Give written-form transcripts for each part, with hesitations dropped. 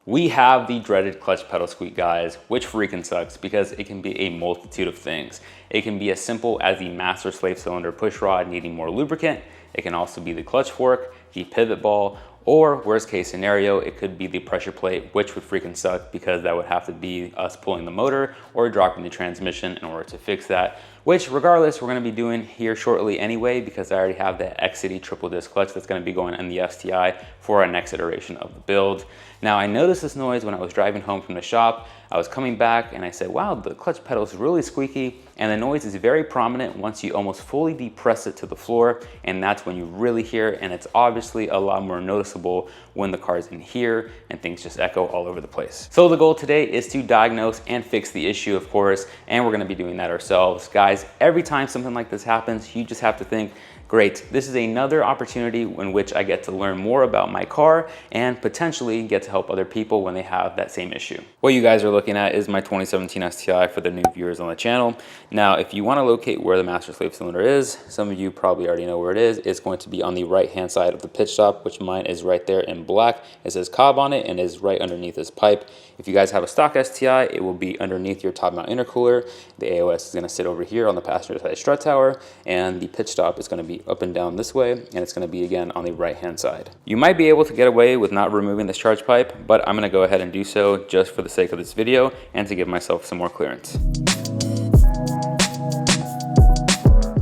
We have the dreaded clutch pedal squeak, guys, which freaking sucks because it can be a multitude of things. It can be as simple as the master slave cylinder push rod needing more lubricant. It can also be the clutch fork, the pivot ball, or worst case scenario, it could be the pressure plate, which would freaking suck because that would have to be us pulling the motor or dropping the transmission in order to fix that, which regardless, we're gonna be doing here shortly anyway, because I already have the Exedy triple disc clutch that's gonna be going in the STI for our next iteration of the build. Now, I noticed this noise when I was driving home from the shop. I was coming back and I said, wow, the clutch pedal is really squeaky, and the noise is very prominent once you almost fully depress it to the floor, and that's when you really hear it, and it's obviously a lot more noticeable when the car's in here and things just echo all over the place. So the goal today is to diagnose and fix the issue, of course, and we're gonna be doing that ourselves. Guys, every time something like this happens, you just have to think, great, this is another opportunity in which I get to learn more about my car and potentially get to help other people when they have that same issue. What you guys are looking at is my 2017 STI for the new viewers on the channel. Now, if you want to locate where the master slave cylinder is, some of you probably already know where it is. It's going to be on the right-hand side of the pitch stop, which mine is right there in black. It says Cobb on it and is right underneath this pipe. If you guys have a stock STI, it will be underneath your top mount intercooler. The AOS is going to sit over here on the passenger side strut tower, and the pitch stop is going to be up and down this way, and it's going to be again on the right hand side. You might be able to get away with not removing this charge pipe, but I'm going to go ahead and do so just for the sake of this video and to give myself some more clearance.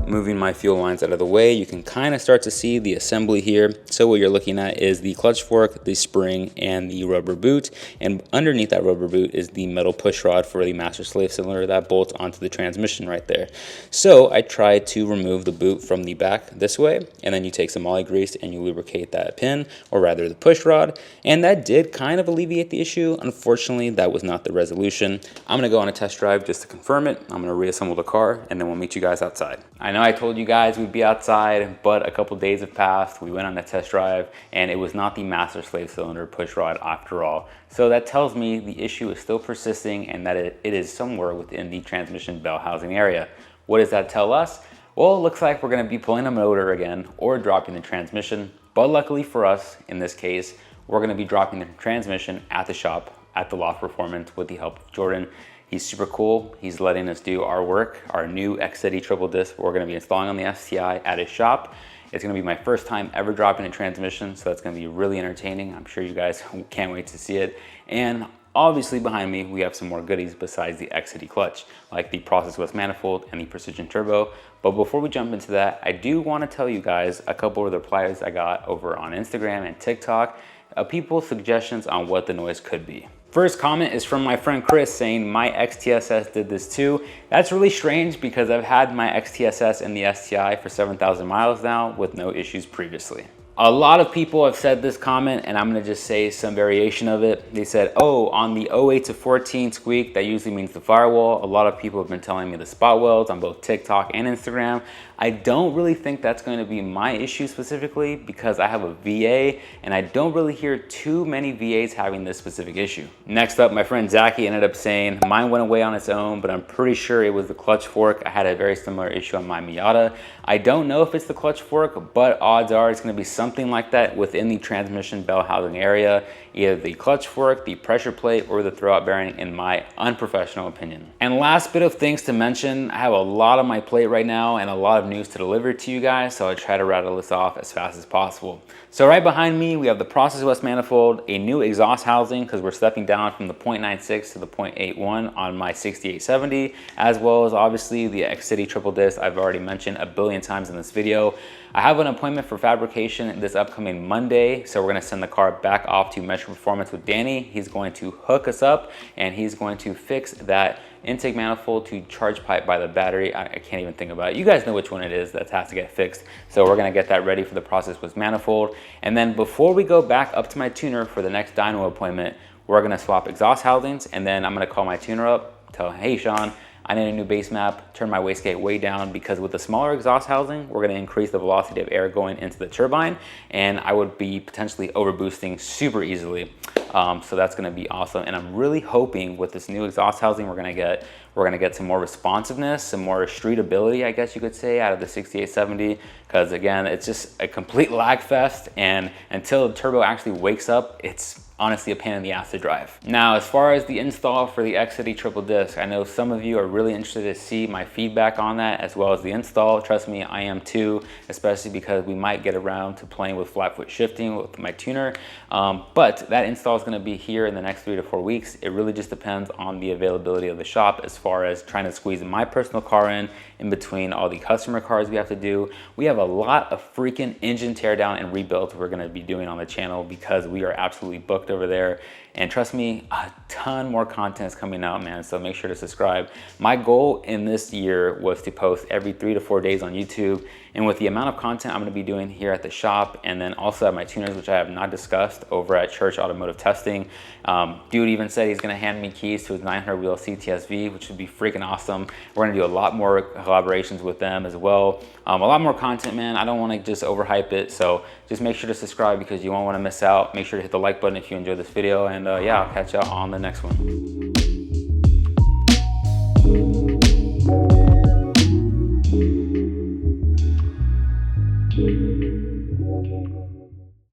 Moving my fuel lines out of the way, you can kind of start to see the assembly here. So what you're looking at is the clutch fork, the spring, and the rubber boot. And underneath that rubber boot is the metal push rod for the master slave cylinder that bolts onto the transmission right there. So I tried to remove the boot from the back this way, and then you take some moly grease and you lubricate that pin, or rather the push rod. And that did kind of alleviate the issue. Unfortunately, that was not the resolution. I'm gonna go on a test drive just to confirm it. I'm gonna reassemble the car, and then we'll meet you guys outside. I know I told you guys we'd be outside, but a couple days have passed. We went on a test drive, and it was not the master slave cylinder push rod after all. So that tells me the issue is still persisting and that it is somewhere within the transmission bell housing area. What does that tell us? Well, it looks like we're gonna be pulling a motor again or dropping the transmission. But luckily for us, in this case, we're gonna be dropping the transmission at the shop, at the Loft Performance, with the help of Jordan. He's super cool. He's letting us do our work, our new Exedy triple disc we're gonna be installing on the STI at his shop. It's gonna be my first time ever dropping a transmission, so that's gonna be really entertaining. I'm sure you guys can't wait to see it. And obviously behind me, we have some more goodies besides the Exedy clutch, like the Process West manifold and the Precision Turbo. But before we jump into that, I do wanna tell you guys a couple of the replies I got over on Instagram and TikTok of people's suggestions on what the noise could be. First comment is from my friend Chris saying, my XTSS did this too. That's really strange because I've had my XTSS in the STI for 7,000 miles now with no issues previously. A lot of people have said this comment, and I'm gonna just say some variation of it. They said, oh, on the 08 to 14 squeak, that usually means the firewall. A lot of people have been telling me the spot welds on both TikTok and Instagram. I don't really think that's going to be my issue specifically because I have a VA and I don't really hear too many VAs having this specific issue. Next up, my friend Zachy ended up saying, mine went away on its own, but I'm pretty sure it was the clutch fork. I had a very similar issue on my Miata. I don't know if it's the clutch fork, but odds are it's going to be something like that within the transmission bell housing area, either the clutch fork, the pressure plate, or the throwout bearing, in my unprofessional opinion. And last bit of things to mention, I have a lot on my plate right now and a lot of news to deliver to you guys, so I try to rattle this off as fast as possible. So right behind me, we have the Process West manifold, a new exhaust housing because we're stepping down from the 0.96 to the 0.81 on my 6870, as well as obviously the Exedy triple disc I've already mentioned a billion times in this video. I have an appointment for fabrication this upcoming Monday, so we're gonna send the car back off to Metro Performance with Danny. He's going to hook us up and he's going to fix that intake manifold to charge pipe by the battery. I can't even think about it. You guys know which one it is that has to get fixed. So we're gonna get that ready for the Process West manifold. And then before we go back up to my tuner for the next dyno appointment, we're gonna swap exhaust housings, and then I'm gonna call my tuner up, tell him, hey Sean, I need a new base map, turn my wastegate way down, because with the smaller exhaust housing, we're gonna increase the velocity of air going into the turbine, and I would be potentially overboosting super easily. So that's gonna be awesome. And I'm really hoping with this new exhaust housing we're gonna get some more responsiveness, some more streetability, I guess you could say, out of the 6870, because again, it's just a complete lag fest, and until the turbo actually wakes up, it's honestly a pain in the ass to drive. Now, as far as the install for the Exedy triple disc, I know some of you are really interested to see my feedback on that as well as the install. Trust me, I am too, especially because we might get around to playing with flat foot shifting with my tuner. But that install is going to be here in the next 3 to 4 weeks. It really just depends on the availability of the shop as far as trying to squeeze my personal car in between all the customer cars we have to do. We have a lot of freaking engine teardown and rebuilds we're going to be doing on the channel because we are absolutely booked over there. And trust me, a ton more content is coming out, man. So make sure to subscribe. My goal in this year was to post every 3 to 4 days on YouTube. And with the amount of content I'm going to be doing here at the shop, and then also at my tuners, which I have not discussed over at Church Automotive Testing, dude even said he's going to hand me keys to his 900 wheel CTSV, which would be freaking awesome. We're going to do a lot more collaborations with them as well. A lot more content, man. I don't want to just overhype it, so just make sure to subscribe because you won't want to miss out. Make sure to hit the like button if you enjoyed this video, and yeah, I'll catch y'all on the next one.